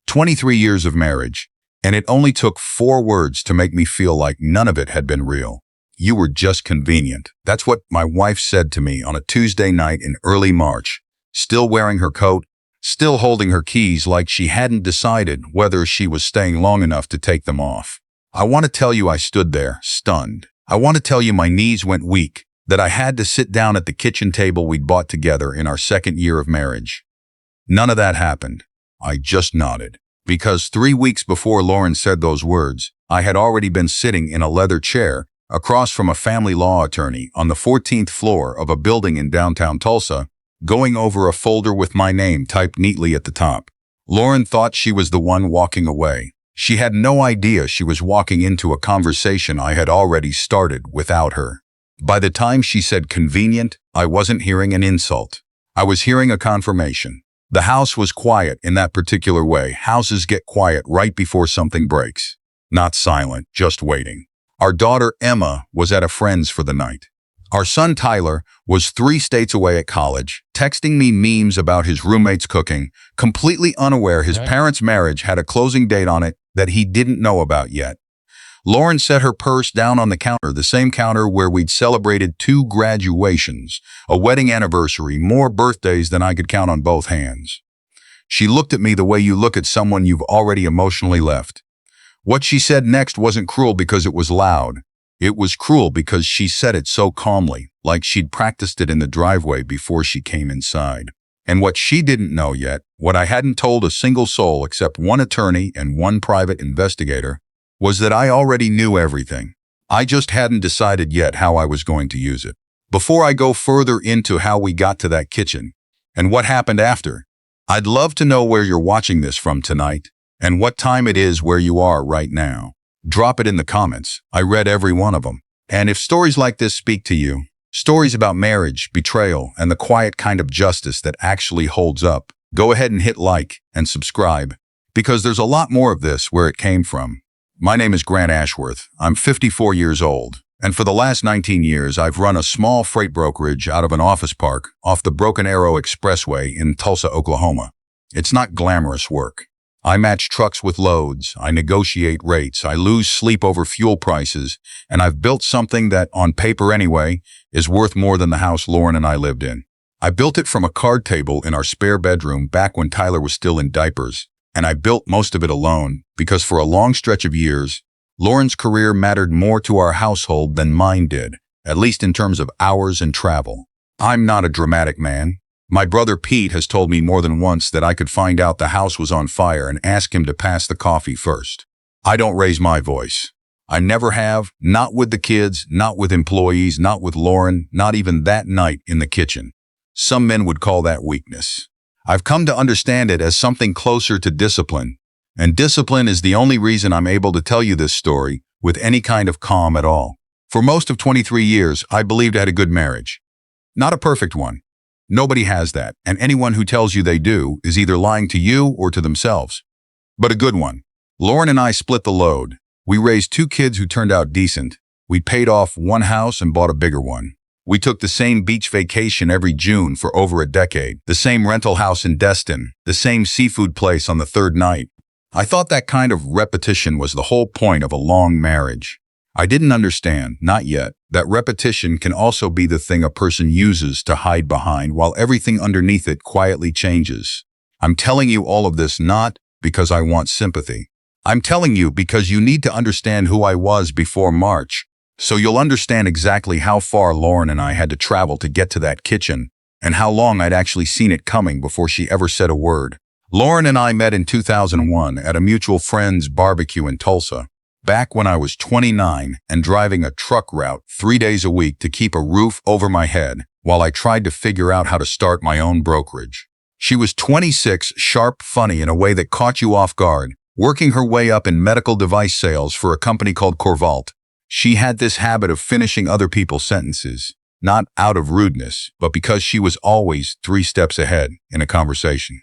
23 years of marriage, and it only took 4 words to make me feel like none of it had been real. You were just convenient. That's what my wife said to me on a Tuesday night in early March, still wearing her coat, still holding her keys like she hadn't decided whether she was staying long enough to take them off. I want to tell you I stood there, stunned. I want to tell you my knees went weak, that I had to sit down at the kitchen table we'd bought together in our 2nd year of marriage. None of that happened. I just nodded. Because 3 weeks before Lauren said those words, I had already been sitting in a leather chair across from a family law attorney on the 14th floor of a building in downtown Tulsa, going over a folder with my name typed neatly at the top. Lauren thought she was the one walking away. She had no idea she was walking into a conversation I had already started without her. By the time she said convenient, I wasn't hearing an insult. I was hearing a confirmation. The house was quiet in that particular way. Houses get quiet right before something breaks. Not silent, just waiting. Our daughter Emma was at a friend's for the night. Our son Tyler was 3 states away at college, texting me memes about his roommate's cooking, completely unaware his parents' marriage had a closing date on it that he didn't know about yet. Lauren set her purse down on the counter, the same counter where we'd celebrated 2 graduations, a wedding anniversary, more birthdays than I could count on both hands. She looked at me the way you look at someone you've already emotionally left. What she said next wasn't cruel because it was loud. It was cruel because she said it so calmly, like she'd practiced it in the driveway before she came inside. And what she didn't know yet, what I hadn't told a single soul except one attorney and one private investigator, was that I already knew everything. I just hadn't decided yet how I was going to use it. Before I go further into how we got to that kitchen and what happened after, I'd love to know where you're watching this from tonight and what time it is where you are right now. Drop it in the comments. I read every one of them. And if stories like this speak to you, stories about marriage, betrayal, and the quiet kind of justice that actually holds up, go ahead and hit like and subscribe, because there's a lot more of this where it came from. My name is Grant Ashworth. I'm 54 years old, and for the last 19 years, I've run a small freight brokerage out of an office park off the Broken Arrow Expressway in Tulsa, Oklahoma. It's not glamorous work. I match trucks with loads, I negotiate rates, I lose sleep over fuel prices, and I've built something that, on paper anyway, is worth more than the house Lauren and I lived in. I built it from a card table in our spare bedroom back when Tyler was still in diapers, and I built most of it alone because for a long stretch of years, Lauren's career mattered more to our household than mine did, at least in terms of hours and travel. I'm not a dramatic man. My brother Pete has told me more than once that I could find out the house was on fire and ask him to pass the coffee first. I don't raise my voice. I never have, not with the kids, not with employees, not with Lauren, not even that night in the kitchen. Some men would call that weakness. I've come to understand it as something closer to discipline, and discipline is the only reason I'm able to tell you this story with any kind of calm at all. For most of 23 years, I believed I had a good marriage. Not a perfect one. Nobody has that, and anyone who tells you they do is either lying to you or to themselves. But a good one. Lauren and I split the load. We raised 2 kids who turned out decent. We paid off one house and bought a bigger one. We took the same beach vacation every June for over a decade, the same rental house in Destin, the same seafood place on the 3rd night. I thought that kind of repetition was the whole point of a long marriage. I didn't understand, not yet, that repetition can also be the thing a person uses to hide behind while everything underneath it quietly changes. I'm telling you all of this not because I want sympathy. I'm telling you because you need to understand who I was before March, so you'll understand exactly how far Lauren and I had to travel to get to that kitchen and how long I'd actually seen it coming before she ever said a word. Lauren and I met in 2001 at a mutual friend's barbecue in Tulsa. Back when I was 29 and driving a truck route 3 days a week to keep a roof over my head while I tried to figure out how to start my own brokerage. She was 26, sharp, funny in a way that caught you off guard, working her way up in medical device sales for a company called Corvault. She had this habit of finishing other people's sentences, not out of rudeness, but because she was always 3 steps ahead in a conversation.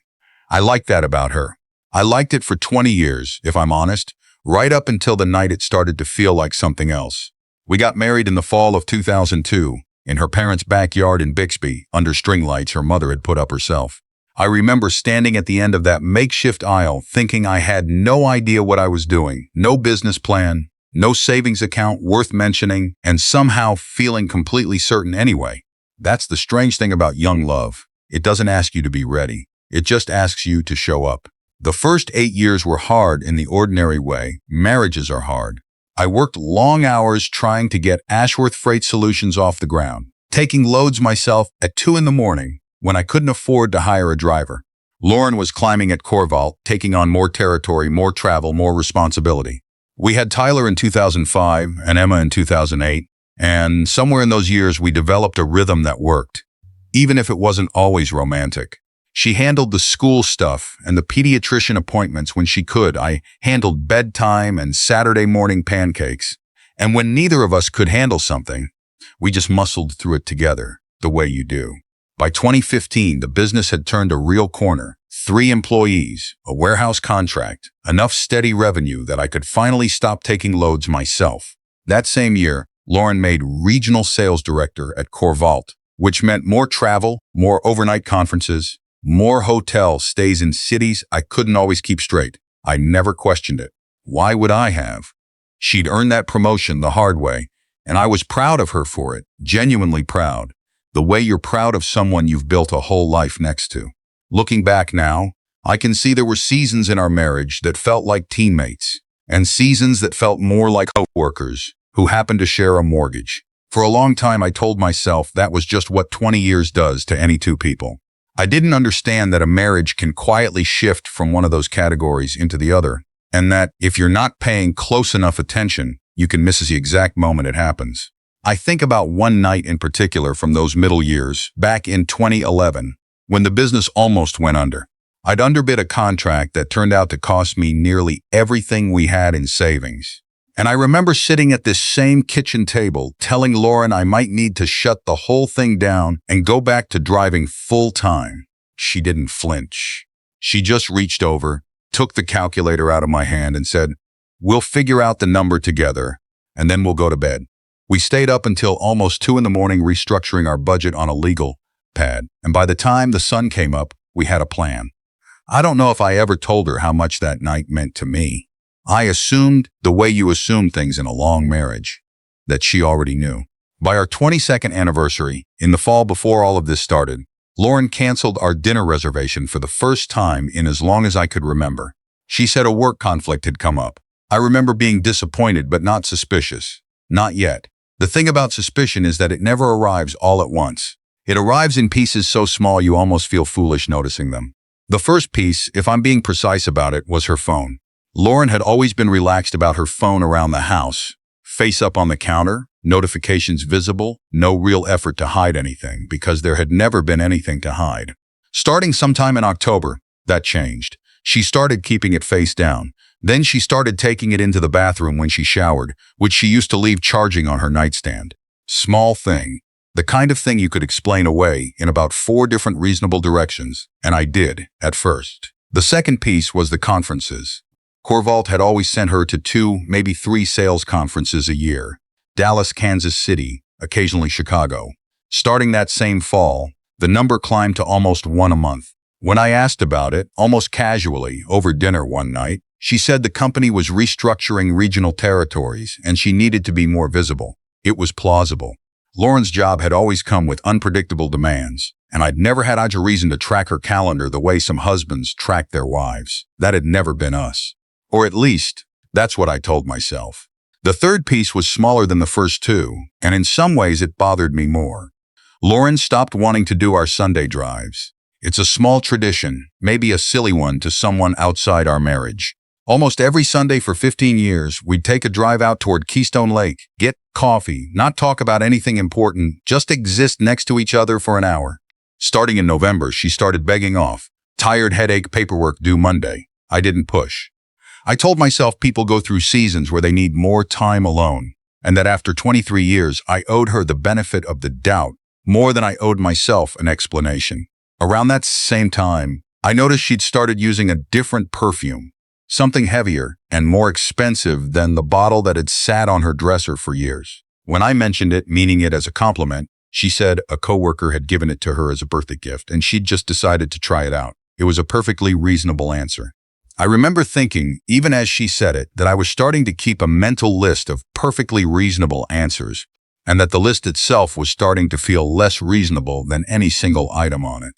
I liked that about her. I liked it for 20 years, if I'm honest. Right up until the night it started to feel like something else. We got married in the fall of 2002, in her parents' backyard in Bixby, under string lights her mother had put up herself. I remember standing at the end of that makeshift aisle thinking I had no idea what I was doing, no business plan, no savings account worth mentioning, and somehow feeling completely certain anyway. That's the strange thing about young love. It doesn't ask you to be ready. It just asks you to show up. The first 8 years were hard in the ordinary way. Marriages are hard. I worked long hours trying to get Ashworth Freight Solutions off the ground, taking loads myself at 2 in the morning when I couldn't afford to hire a driver. Lauren was climbing at Corvault, taking on more territory, more travel, more responsibility. We had Tyler in 2005 and Emma in 2008, and somewhere in those years we developed a rhythm that worked, even if it wasn't always romantic. She handled the school stuff and the pediatrician appointments when she could. I handled bedtime and Saturday morning pancakes. And when neither of us could handle something, we just muscled through it together, the way you do. By 2015, the business had turned a real corner. 3 employees, a warehouse contract, enough steady revenue that I could finally stop taking loads myself. That same year, Lauren made regional sales director at Corvault, which meant more travel, more overnight conferences, more hotel stays in cities I couldn't always keep straight. I never questioned it. Why would I have? She'd earned that promotion the hard way, and I was proud of her for it, genuinely proud. The way you're proud of someone you've built a whole life next to. Looking back now, I can see there were seasons in our marriage that felt like teammates, and seasons that felt more like co-workers who happened to share a mortgage. For a long time, I told myself that was just what 20 years does to any 2 people. I didn't understand that a marriage can quietly shift from one of those categories into the other, and that if you're not paying close enough attention, you can miss the exact moment it happens. I think about one night in particular from those middle years, back in 2011, when the business almost went under. I'd underbid a contract that turned out to cost me nearly everything we had in savings. And I remember sitting at this same kitchen table telling Lauren I might need to shut the whole thing down and go back to driving full time. She didn't flinch. She just reached over, took the calculator out of my hand and said, "We'll figure out the number together, and then we'll go to bed." We stayed up until almost 2 in the morning restructuring our budget on a legal pad, and by the time the sun came up, we had a plan. I don't know if I ever told her how much that night meant to me. I assumed, the way you assume things in a long marriage, that she already knew. By our 22nd anniversary, in the fall before all of this started, Lauren canceled our dinner reservation for the first time in as long as I could remember. She said a work conflict had come up. I remember being disappointed but not suspicious. Not yet. The thing about suspicion is that it never arrives all at once. It arrives in pieces so small you almost feel foolish noticing them. The first piece, if I'm being precise about it, was her phone. Lauren had always been relaxed about her phone around the house. Face up on the counter, notifications visible, no real effort to hide anything because there had never been anything to hide. Starting sometime in October, that changed. She started keeping it face down. Then she started taking it into the bathroom when she showered, which she used to leave charging on her nightstand. Small thing. The kind of thing you could explain away in about 4 different reasonable directions, and I did, at first. The second piece was the conferences. Corvault had always sent her to 2, maybe 3 sales conferences a year. Dallas, Kansas City, occasionally Chicago. Starting that same fall, the number climbed to almost 1 a month. When I asked about it, almost casually, over dinner one night, she said the company was restructuring regional territories and she needed to be more visible. It was plausible. Lauren's job had always come with unpredictable demands, and I'd never had a reason to track her calendar the way some husbands track their wives. That had never been us. Or at least, that's what I told myself. The third piece was smaller than the first 2, and in some ways it bothered me more. Lauren stopped wanting to do our Sunday drives. It's a small tradition, maybe a silly one to someone outside our marriage. Almost every Sunday for 15 years, we'd take a drive out toward Keystone Lake, get coffee, not talk about anything important, just exist next to each other for an hour. Starting in November, she started begging off. Tired headache paperwork due Monday. I didn't push. I told myself people go through seasons where they need more time alone, and that after 23 years, I owed her the benefit of the doubt more than I owed myself an explanation. Around that same time, I noticed she'd started using a different perfume, something heavier and more expensive than the bottle that had sat on her dresser for years. When I mentioned it, meaning it as a compliment, She said a coworker had given it to her as a birthday gift, and she'd just decided to try it out. It was a perfectly reasonable answer. I remember thinking, even as she said it, that I was starting to keep a mental list of perfectly reasonable answers, and that the list itself was starting to feel less reasonable than any single item on it.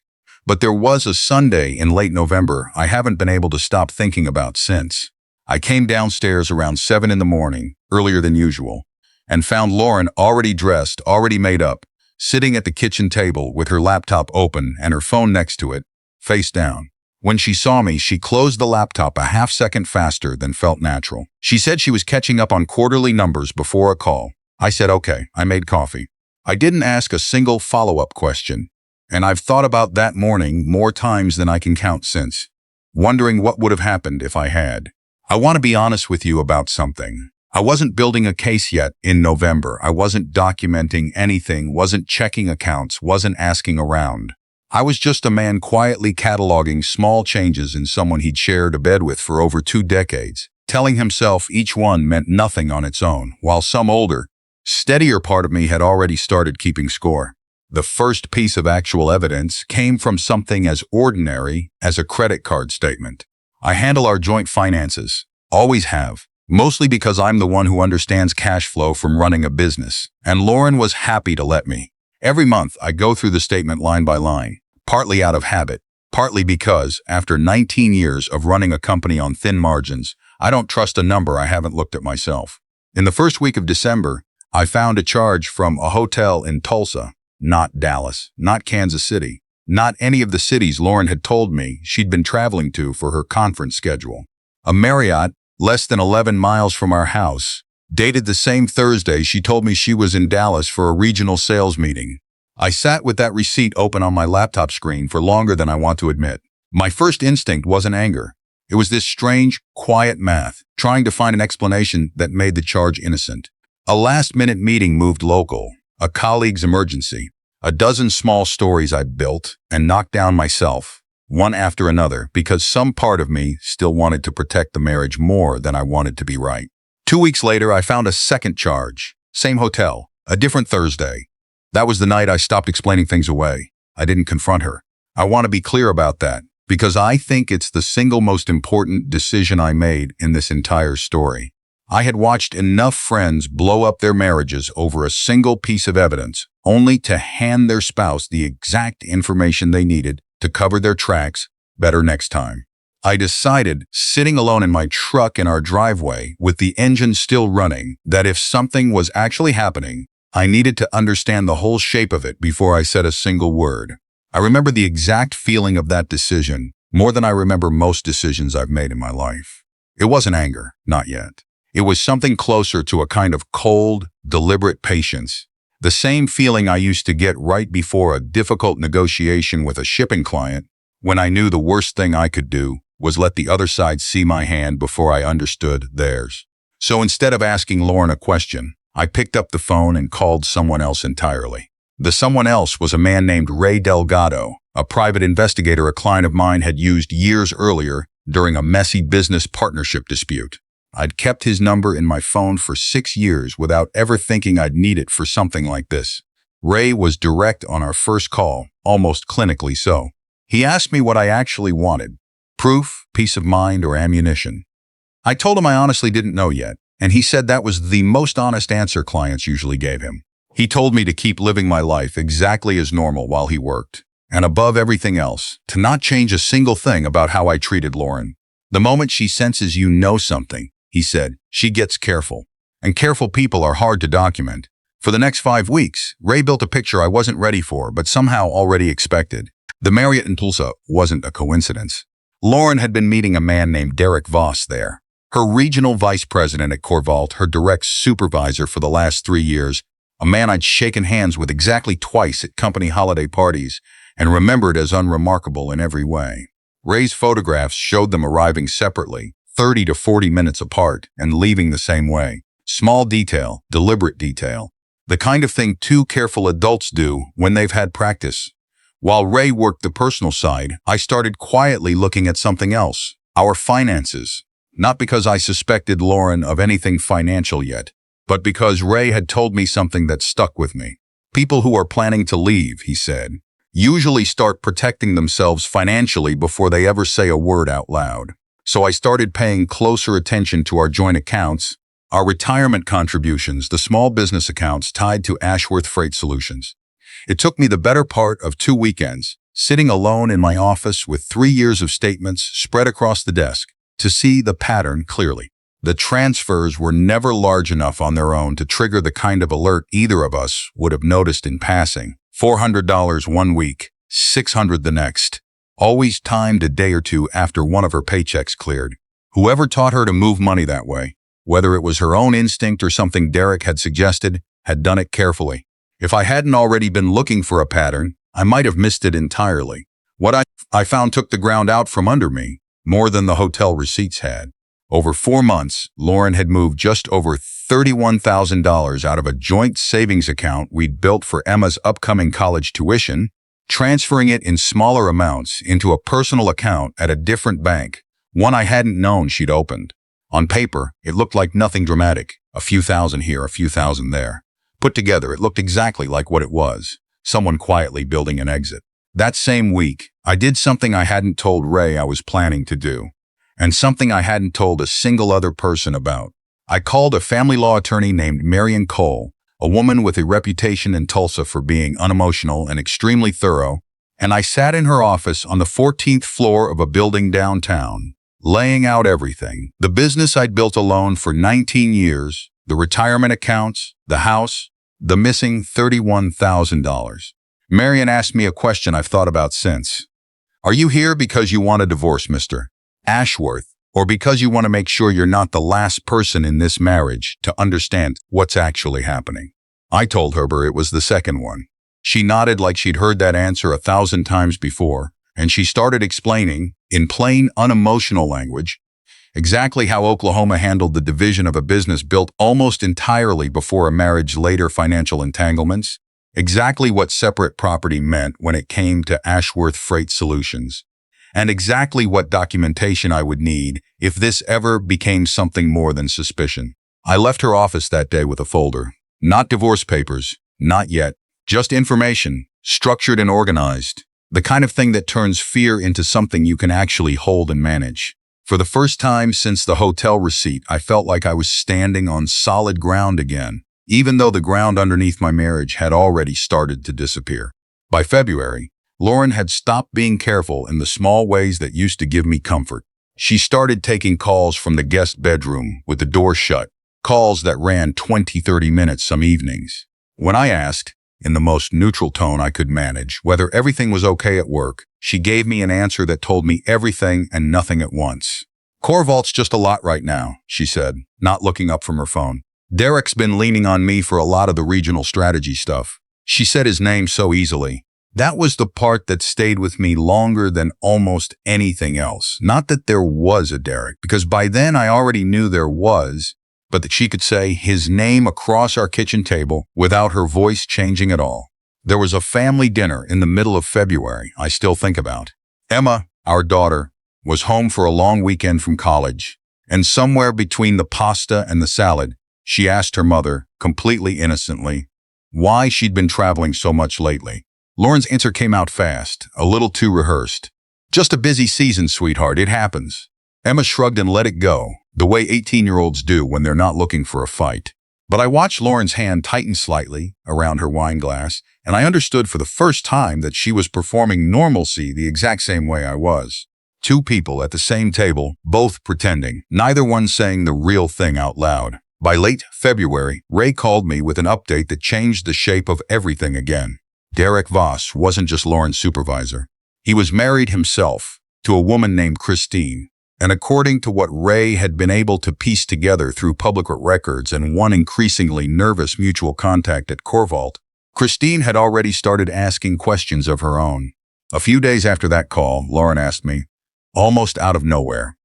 But there was a Sunday in late November I haven't been able to stop thinking about since. I came downstairs around 7 in the morning, earlier than usual, and found Lauren already dressed, already made up, sitting at the kitchen table with her laptop open and her phone next to it, face down. When she saw me, she closed the laptop a half-second faster than felt natural. She said she was catching up on quarterly numbers before a call. I said, okay, I made coffee. I didn't ask a single follow-up question, and I've thought about that morning more times than I can count since, wondering what would have happened if I had. I want to be honest with you about something. I wasn't building a case yet in November. I wasn't documenting anything, wasn't checking accounts, wasn't asking around. I was just a man quietly cataloging small changes in someone he'd shared a bed with for over 2 decades, telling himself each one meant nothing on its own, while some older, steadier part of me had already started keeping score. The first piece of actual evidence came from something as ordinary as a credit card statement. I handle our joint finances, always have, mostly because I'm the one who understands cash flow from running a business, and Lauren was happy to let me. Every month, I go through the statement line by line, partly out of habit, partly because, after 19 years of running a company on thin margins, I don't trust a number I haven't looked at myself. In the first week of December, I found a charge from a hotel in Tulsa, not Dallas, not Kansas City, not any of the cities Lauren had told me she'd been traveling to for her conference schedule. A Marriott, less than 11 miles from our house, dated the same Thursday she told me she was in Dallas for a regional sales meeting. I sat with that receipt open on my laptop screen for longer than I want to admit. My first instinct wasn't anger. It was this strange, quiet math, trying to find an explanation that made the charge innocent. A last-minute meeting moved local, a colleague's emergency, a dozen small stories I built and knocked down myself, one after another, because some part of me still wanted to protect the marriage more than I wanted to be right. 2 weeks later, I found a second charge. Same hotel, a different Thursday. That was the night I stopped explaining things away. I didn't confront her. I want to be clear about that, because I think it's the single most important decision I made in this entire story. I had watched enough friends blow up their marriages over a single piece of evidence, only to hand their spouse the exact information they needed to cover their tracks better next time. I decided, sitting alone in my truck in our driveway with the engine still running, that if something was actually happening, I needed to understand the whole shape of it before I said a single word. I remember the exact feeling of that decision more than I remember most decisions I've made in my life. It wasn't anger, not yet. It was something closer to a kind of cold, deliberate patience. The same feeling I used to get right before a difficult negotiation with a shipping client, when I knew the worst thing I could do was let the other side see my hand before I understood theirs. So instead of asking Lauren a question, I picked up the phone and called someone else entirely. The someone else was a man named Ray Delgado, a private investigator a client of mine had used years earlier during a messy business partnership dispute. I'd kept his number in my phone for 6 years without ever thinking I'd need it for something like this. Ray was direct on our first call, almost clinically so. He asked me what I actually wanted: proof, peace of mind, or ammunition. I told him I honestly didn't know yet, and he said that was the most honest answer clients usually gave him. He told me to keep living my life exactly as normal while he worked, and above everything else, to not change a single thing about how I treated Lauren. The moment she senses you know something, he said, she gets careful, and careful people are hard to document. For the next 5 weeks, Ray built a picture I wasn't ready for, but somehow already expected. The Marriott in Tulsa wasn't a coincidence. Lauren had been meeting a man named Derek Voss there. Her regional vice president at Corvault, her direct supervisor for the last 3 years, a man I'd shaken hands with exactly twice at company holiday parties and remembered as unremarkable in every way. Ray's photographs showed them arriving separately, 30 to 40 minutes apart, and leaving the same way. Small detail, deliberate detail. The kind of thing 2 careful adults do when they've had practice. While Ray worked the personal side, I started quietly looking at something else: our finances. Not because I suspected Lauren of anything financial yet, but because Ray had told me something that stuck with me. People who are planning to leave, he said, usually start protecting themselves financially before they ever say a word out loud. So I started paying closer attention to our joint accounts, our retirement contributions, the small business accounts tied to Ashworth Freight Solutions. It took me the better part of 2 weekends, sitting alone in my office with 3 years of statements spread across the desk, to see the pattern clearly. The transfers were never large enough on their own to trigger the kind of alert either of us would have noticed in passing. $400 one week, $600 the next. Always timed a day or two after one of her paychecks cleared. Whoever taught her to move money that way, whether it was her own instinct or something Derek had suggested, had done it carefully. If I hadn't already been looking for a pattern, I might have missed it entirely. What I found took the ground out from under me, more than the hotel receipts had. Over 4 months, Lauren had moved just over $31,000 out of a joint savings account we'd built for Emma's upcoming college tuition, transferring it in smaller amounts into a personal account at a different bank, one I hadn't known she'd opened. On paper, it looked like nothing dramatic, a few thousand here, a few thousand there. Put together, it looked exactly like what it was, someone quietly building an exit. That same week, I did something I hadn't told Ray I was planning to do, and something I hadn't told a single other person about. I called a family law attorney named Marion Cole, a woman with a reputation in Tulsa for being unemotional and extremely thorough, and I sat in her office on the 14th floor of a building downtown, laying out everything. The business I'd built alone for 19 years, the retirement accounts, the house, the missing $31,000. Marion asked me a question I've thought about since. Are you here because you want a divorce, Mr. Ashworth, or because you want to make sure you're not the last person in this marriage to understand what's actually happening? I told her it was the second one. She nodded like she'd heard that answer 1,000 times before, and she started explaining, in plain, unemotional language, exactly how Oklahoma handled the division of a business built almost entirely before a marriage, later financial entanglements, exactly what separate property meant when it came to Ashworth Freight Solutions, and exactly what documentation I would need if this ever became something more than suspicion. I left her office that day with a folder. Not divorce papers, not yet, just information, structured and organized, the kind of thing that turns fear into something you can actually hold and manage. For the first time since the hotel receipt, I felt like I was standing on solid ground again, even though the ground underneath my marriage had already started to disappear. By February, Lauren had stopped being careful in the small ways that used to give me comfort. She started taking calls from the guest bedroom with the door shut, calls that ran 20-30 minutes some evenings. When I asked, in the most neutral tone I could manage, whether everything was okay at work, she gave me an answer that told me everything and nothing at once. Corvalt's just a lot right now, she said, not looking up from her phone. Derek's been leaning on me for a lot of the regional strategy stuff. She said his name so easily. That was the part that stayed with me longer than almost anything else. Not that there was a Derek, because by then I already knew there was, but that she could say his name across our kitchen table without her voice changing at all. There was a family dinner in the middle of February I still think about. Emma, our daughter, was home for a long weekend from college, and somewhere between the pasta and the salad, she asked her mother, completely innocently, why she'd been traveling so much lately. Lauren's answer came out fast, a little too rehearsed. Just a busy season, sweetheart, it happens. Emma shrugged and let it go, the way 18-year-olds do when they're not looking for a fight. But I watched Lauren's hand tighten slightly around her wine glass, and I understood for the first time that she was performing normalcy the exact same way I was. Two people at the same table, both pretending, neither one saying the real thing out loud. By late February, Ray called me with an update that changed the shape of everything again. Derek Voss wasn't just Lauren's supervisor. He was married himself to a woman named Christine, and according to what Ray had been able to piece together through public records and one increasingly nervous mutual contact at Corvalt, Christine had already started asking questions of her own. A few days after that call, Lauren asked me, almost out of nowhere,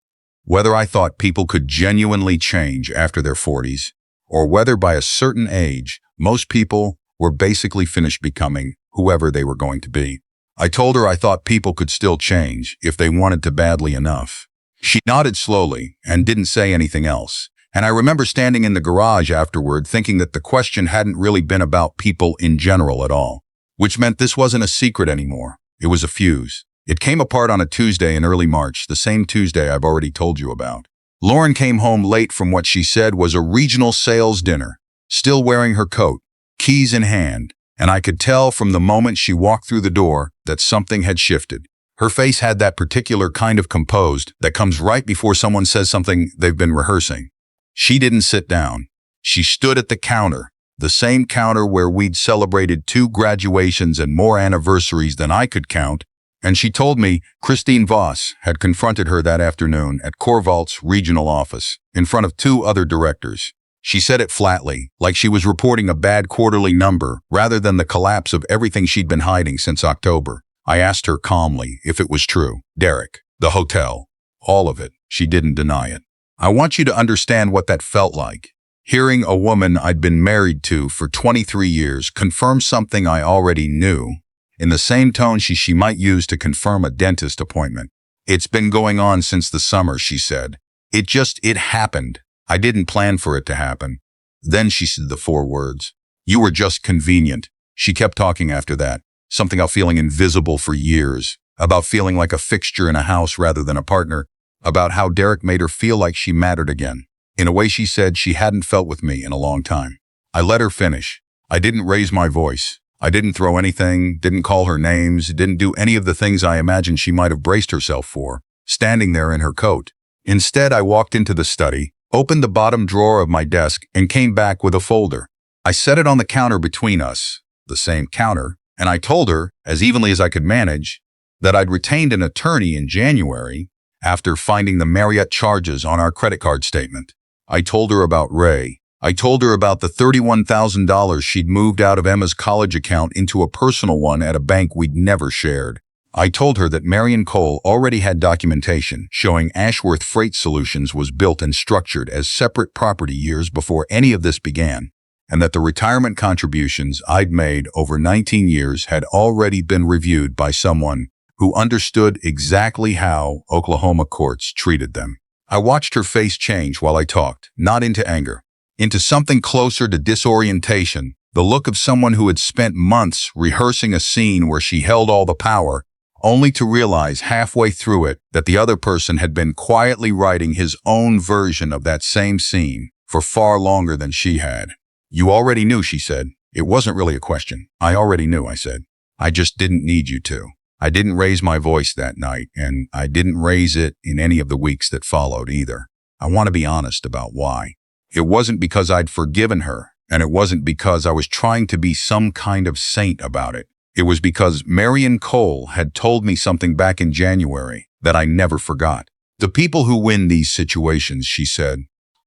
whether I thought people could genuinely change after their 40s, or whether by a certain age, most people were basically finished becoming whoever they were going to be. I told her I thought people could still change if they wanted to badly enough. She nodded slowly and didn't say anything else, And I remember standing in the garage afterward thinking that the question hadn't really been about people in general at all, which meant this wasn't a secret anymore. It was a fuse. It came apart on a Tuesday in early March, the same Tuesday I've already told you about. Lauren came home late from what she said was a regional sales dinner, still wearing her coat, keys in hand, and I could tell from the moment she walked through the door that something had shifted. Her face had that particular kind of composed that comes right before someone says something they've been rehearsing. She didn't sit down. She stood at the counter, the same counter where we'd celebrated 2 graduations and more anniversaries than I could count, and she told me Christine Voss had confronted her that afternoon at Corvalt's regional office, in front of 2 other directors. She said it flatly, like she was reporting a bad quarterly number rather than the collapse of everything she'd been hiding since October. I asked her calmly if it was true. Derek, the hotel, all of it. She didn't deny it. I want you to understand what that felt like. Hearing a woman I'd been married to for 23 years confirm something I already knew, in the same tone she might use to confirm a dentist appointment. It's been going on since the summer, she said. It happened. I didn't plan for it to happen. Then she said the 4 words. You were just convenient. She kept talking after that, something about feeling invisible for years, about feeling like a fixture in a house rather than a partner, about how Derek made her feel like she mattered again, in a way she said she hadn't felt with me in a long time. I let her finish. I didn't raise my voice. I didn't throw anything, didn't call her names, didn't do any of the things I imagined she might have braced herself for, standing there in her coat. Instead, I walked into the study, opened the bottom drawer of my desk, and came back with a folder. I set it on the counter between us, the same counter, and I told her, as evenly as I could manage, that I'd retained an attorney in January after finding the Marriott charges on our credit card statement. I told her about Ray. I told her about the $31,000 she'd moved out of Emma's college account into a personal one at a bank we'd never shared. I told her that Marion Cole already had documentation showing Ashworth Freight Solutions was built and structured as separate property years before any of this began, and that the retirement contributions I'd made over 19 years had already been reviewed by someone who understood exactly how Oklahoma courts treated them. I watched her face change while I talked, not into anger, into something closer to disorientation, the look of someone who had spent months rehearsing a scene where she held all the power, only to realize halfway through it that the other person had been quietly writing his own version of that same scene for far longer than she had. You already knew, she said. It wasn't really a question. I already knew, I said. I just didn't need you to. I didn't raise my voice that night, and I didn't raise it in any of the weeks that followed either. I want to be honest about why. It wasn't because I'd forgiven her, and it wasn't because I was trying to be some kind of saint about it. It was because Marion Cole had told me something back in January that I never forgot. The people who win these situations, she said,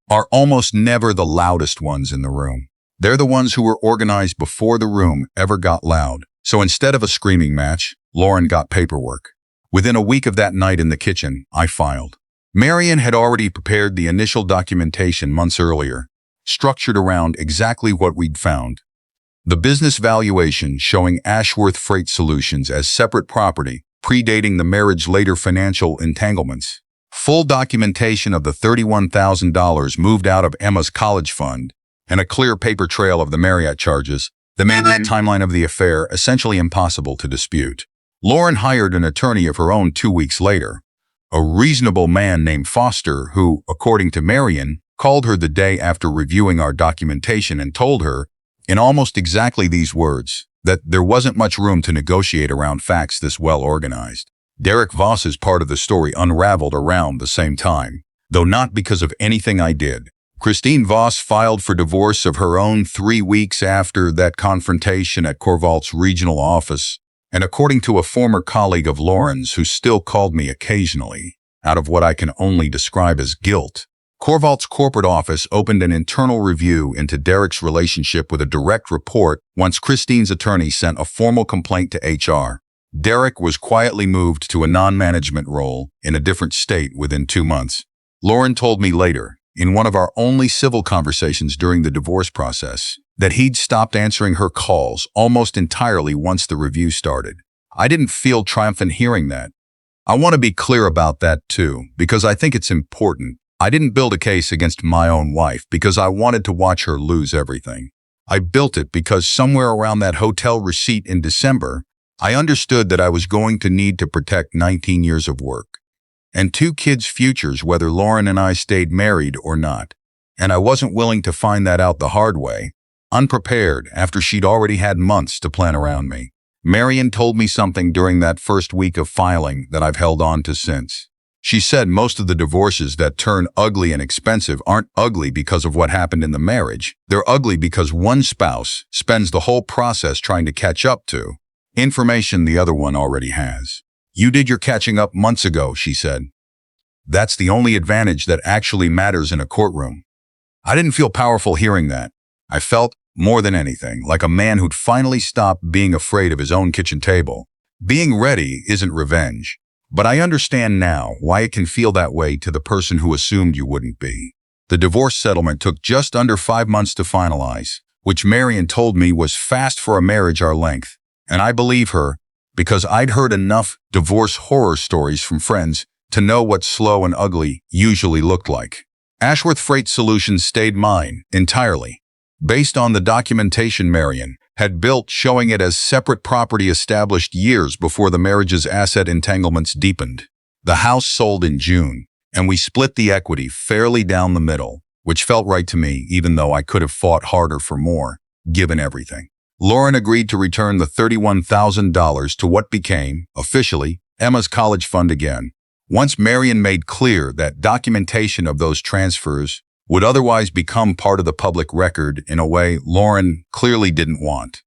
are almost never the loudest ones in the room. They're the ones who were organized before the room ever got loud. So instead of a screaming match, Lauren got paperwork. Within a week of that night in the kitchen, I filed. Marion had already prepared the initial documentation months earlier, structured around exactly what we'd found. The business valuation showing Ashworth Freight Solutions as separate property, predating the marriage later financial entanglements. Full documentation of the $31,000 moved out of Emma's college fund, and a clear paper trail of the Marriott charges, that made that timeline of the affair essentially impossible to dispute. Lauren hired an attorney of her own 2 weeks later, a reasonable man named Foster who, according to Marion, called her the day after reviewing our documentation and told her, in almost exactly these words, that there wasn't much room to negotiate around facts this well organized. Derek Voss's part of the story unraveled around the same time, though not because of anything I did. Christine Voss filed for divorce of her own 3 weeks after that confrontation at Corvalt's regional office, and according to a former colleague of Lauren's who still called me occasionally, out of what I can only describe as guilt, Corvalt's corporate office opened an internal review into Derek's relationship with a direct report once Christine's attorney sent a formal complaint to HR. Derek was quietly moved to a non-management role in a different state within 2 months. Lauren told me later, in one of our only civil conversations during the divorce process, that he'd stopped answering her calls almost entirely once the review started. I didn't feel triumphant hearing that. I want to be clear about that too, because I think it's important. I didn't build a case against my own wife because I wanted to watch her lose everything. I built it because somewhere around that hotel receipt in December, I understood that I was going to need to protect 19 years of work and 2 kids' futures whether Lauren and I stayed married or not. And I wasn't willing to find that out the hard way, unprepared after she'd already had months to plan around me. Marion told me something during that first week of filing that I've held on to since. She said most of the divorces that turn ugly and expensive aren't ugly because of what happened in the marriage. They're ugly because one spouse spends the whole process trying to catch up to information the other one already has. You did your catching up months ago, she said. That's the only advantage that actually matters in a courtroom. I didn't feel powerful hearing that. I felt, more than anything, like a man who'd finally stopped being afraid of his own kitchen table. Being ready isn't revenge, but I understand now why it can feel that way to the person who assumed you wouldn't be. The divorce settlement took just under 5 months to finalize, which Marion told me was fast for a marriage our length. And I believe her because I'd heard enough divorce horror stories from friends to know what slow and ugly usually looked like. Ashworth Freight Solutions stayed mine entirely, based on the documentation Marion had built showing it as separate property established years before the marriage's asset entanglements deepened. The house sold in June, and we split the equity fairly down the middle, which felt right to me even though I could have fought harder for more, given everything. Lauren agreed to return the $31,000 to what became, officially, Emma's college fund again, once Marion made clear that documentation of those transfers would otherwise become part of the public record in a way Lauren clearly didn't want.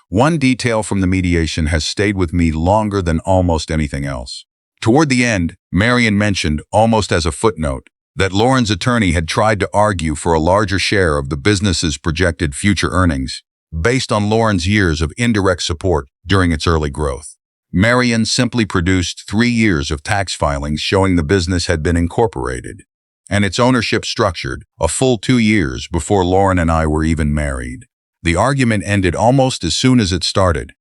One detail from the mediation has stayed with me longer than almost anything else. Toward the end, Marion mentioned, almost as a footnote, that Lauren's attorney had tried to argue for a larger share of the business's projected future earnings, based on Lauren's years of indirect support during its early growth. Marion simply produced 3 years of tax filings showing the business had been incorporated, and its ownership structured, a full 2 years before Lauren and I were even married. The argument ended almost as soon as it started.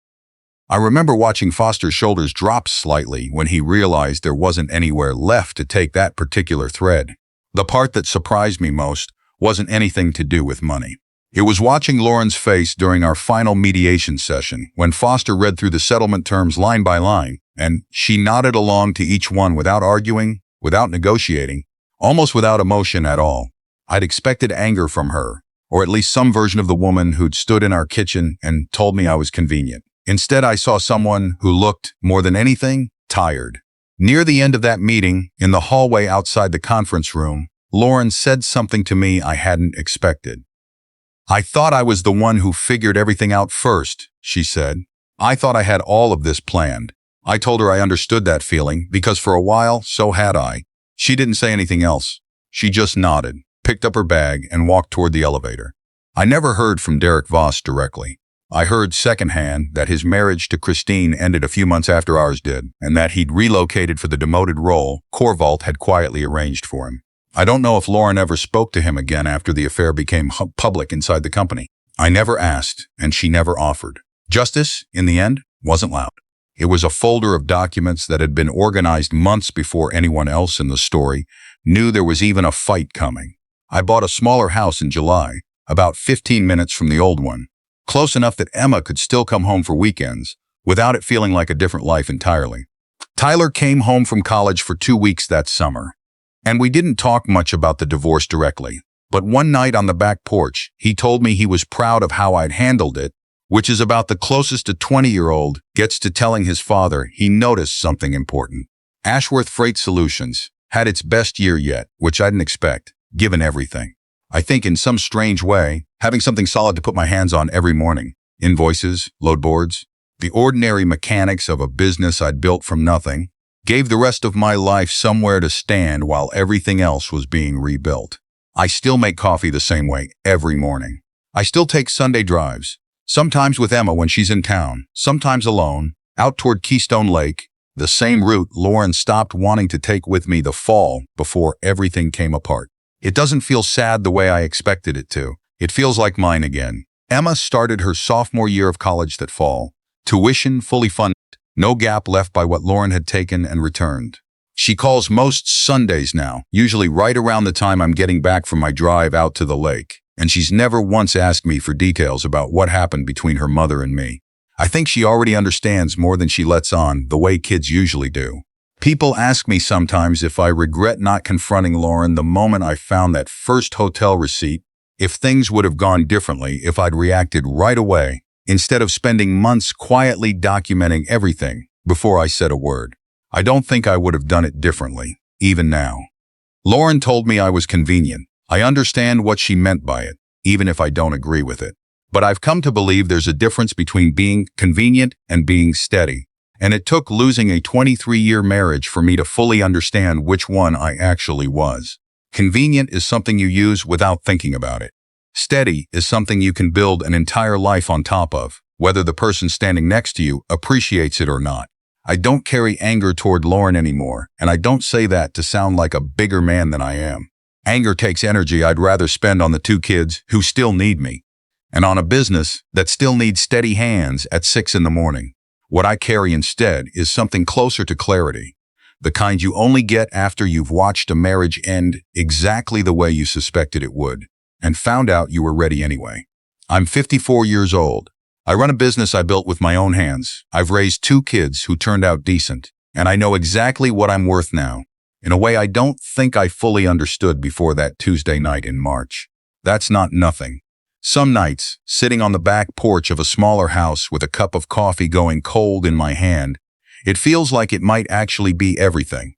I remember watching Foster's shoulders drop slightly when he realized there wasn't anywhere left to take that particular thread. The part that surprised me most wasn't anything to do with money. It was watching Lauren's face during our final mediation session when Foster read through the settlement terms line by line, and she nodded along to each one without arguing, without negotiating, almost without emotion at all. I'd expected anger from her, or at least some version of the woman who'd stood in our kitchen and told me I was convenient. Instead, I saw someone who looked, more than anything, tired. Near the end of that meeting, in the hallway outside the conference room, Lauren said something to me I hadn't expected. "I thought I was the one who figured everything out first," she said. "I thought I had all of this planned." I told her I understood that feeling because for a while, so had I. She didn't say anything else. She just nodded, picked up her bag, and walked toward the elevator. I never heard from Derek Voss directly. I heard secondhand that his marriage to Christine ended a few months after ours did, and that he'd relocated for the demoted role Corvault had quietly arranged for him. I don't know if Lauren ever spoke to him again after the affair became public inside the company. I never asked, and she never offered. Justice, in the end, wasn't loud. It was a folder of documents that had been organized months before anyone else in the story knew there was even a fight coming. I bought a smaller house in July, about 15 minutes from the old one, close enough that Emma could still come home for weekends, without it feeling like a different life entirely. Tyler came home from college for 2 weeks that summer, and we didn't talk much about the divorce directly. But one night on the back porch, he told me he was proud of how I'd handled it, which is about the closest a 20-year-old gets to telling his father he noticed something important. Ashworth Freight Solutions had its best year yet, which I didn't expect, given everything. I think in some strange way, having something solid to put my hands on every morning, invoices, load boards, the ordinary mechanics of a business I'd built from nothing, gave the rest of my life somewhere to stand while everything else was being rebuilt. I still make coffee the same way every morning. I still take Sunday drives, sometimes with Emma when she's in town, sometimes alone, out toward Keystone Lake, the same route Lauren stopped wanting to take with me the fall before everything came apart. It doesn't feel sad the way I expected it to. It feels like mine again. Emma started her sophomore year of college that fall. Tuition fully funded, no gap left by what Lauren had taken and returned. She calls most Sundays now, usually right around the time I'm getting back from my drive out to the lake, and she's never once asked me for details about what happened between her mother and me. I think she already understands more than she lets on, the way kids usually do. People ask me sometimes if I regret not confronting Lauren the moment I found that first hotel receipt, if things would have gone differently if I'd reacted right away, instead of spending months quietly documenting everything before I said a word. I don't think I would have done it differently, even now. Lauren told me I was convenient. I understand what she meant by it, even if I don't agree with it. But I've come to believe there's a difference between being convenient and being steady. And it took losing a 23-year marriage for me to fully understand which one I actually was. Convenient is something you use without thinking about it. Steady is something you can build an entire life on top of, whether the person standing next to you appreciates it or not. I don't carry anger toward Lauren anymore, and I don't say that to sound like a bigger man than I am. Anger takes energy I'd rather spend on the 2 kids who still need me, and on a business that still needs steady hands at 6 in the morning. What I carry instead is something closer to clarity, the kind you only get after you've watched a marriage end exactly the way you suspected it would, and found out you were ready anyway. I'm 54 years old. I run a business I built with my own hands. I've raised 2 kids who turned out decent, and I know exactly what I'm worth now, in a way I don't think I fully understood before that Tuesday night in March. That's not nothing. Some nights, sitting on the back porch of a smaller house with a cup of coffee going cold in my hand, it feels like it might actually be everything.